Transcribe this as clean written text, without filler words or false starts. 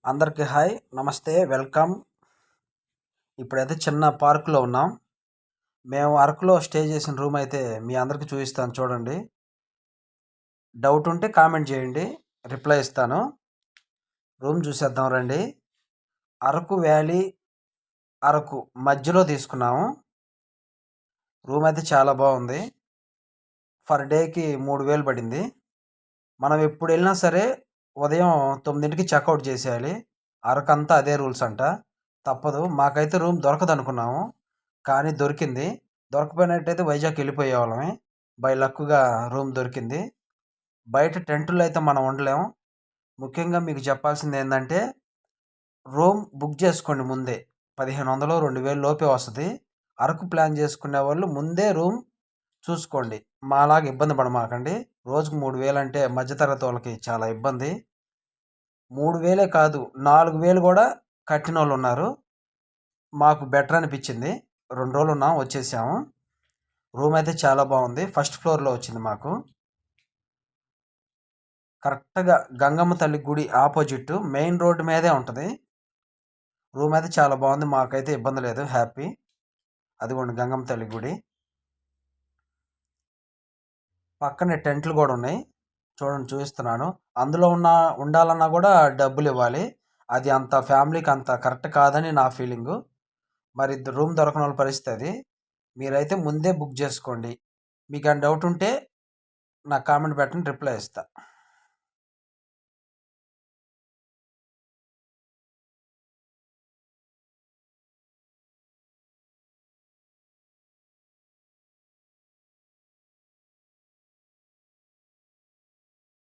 అందరికీ హాయ్, నమస్తే, వెల్కమ్. ఇప్పుడైతే చిన్న పార్కులో ఉన్నాం. మేము అరకులో స్టే చేసిన రూమ్ అయితే మీ అందరికీ చూపిస్తాను చూడండి. డౌట్ ఉంటే కామెంట్ చేయండి, రిప్లై ఇస్తాను. రూమ్ చూసేద్దాం రండి. అరకు వ్యాలీ, అరకు మధ్యలో తీసుకున్నాము. రూమ్ అయితే చాలా బాగుంది. పర్ డేకి 3000 పడింది. మనం ఎప్పుడు వెళ్ళినా సరే ఉదయం 9కి చెక్అవుట్ చేసేయాలి. అరకంతా అదే రూల్స్ అంట. తప్పదు. మాకైతే రూమ్ దొరకదు అనుకున్నాము, కానీ దొరికింది. దొరకపోయినట్టయితే వైజాగ్ వెళ్ళిపోయేవాళ్ళమే. బై లక్గా రూమ్ దొరికింది. బయట టెంటుల్లో అయితే మనం ఉండలేము. ముఖ్యంగా మీకు చెప్పాల్సింది ఏంటంటే, రూమ్ బుక్ చేసుకోండి ముందే. 1500 2000 లోపే వస్తుంది. అరకు ప్లాన్ చేసుకునే వాళ్ళు ముందే రూమ్ చూసుకోండి. మాలాగా ఇబ్బంది పడమాకండి. రోజుకు 3000 అంటే మధ్యతరగతి వాళ్ళకి చాలా ఇబ్బంది. 3000 కాదు, 4000 కూడా కట్టిన వాళ్ళు ఉన్నారు. మాకు బెటర్ అనిపించింది. 2 రోజులు ఉన్నాం, వచ్చేసాము. రూమ్ అయితే చాలా బాగుంది. ఫస్ట్ ఫ్లోర్లో వచ్చింది మాకు. కరెక్ట్గా గంగమ్మ తల్లి గుడి ఆపోజిట్ మెయిన్ రోడ్డు మీదే ఉంటుంది. రూమ్ అయితే చాలా బాగుంది. మాకైతే ఇబ్బంది లేదు, హ్యాపీ. అదిగోండి గంగమ్మ తల్లి గుడి. పక్కనే టెంట్లు కూడా ఉన్నాయి, చూడండి చూపిస్తున్నాను. అందులో ఉండాలన్నా కూడా డబ్బులు ఇవ్వాలి. అది అంత ఫ్యామిలీకి అంత కరెక్ట్ కాదని నా ఫీలింగు. మరి రూమ్ దొరకని వాళ్ళ పరిస్థితి అది. మీరైతే ముందే బుక్ చేసుకోండి. మీకు ఏమైనా డౌట్ ఉంటే నాకు కామెంట్ పెట్టండి, రిప్లై ఇస్తా.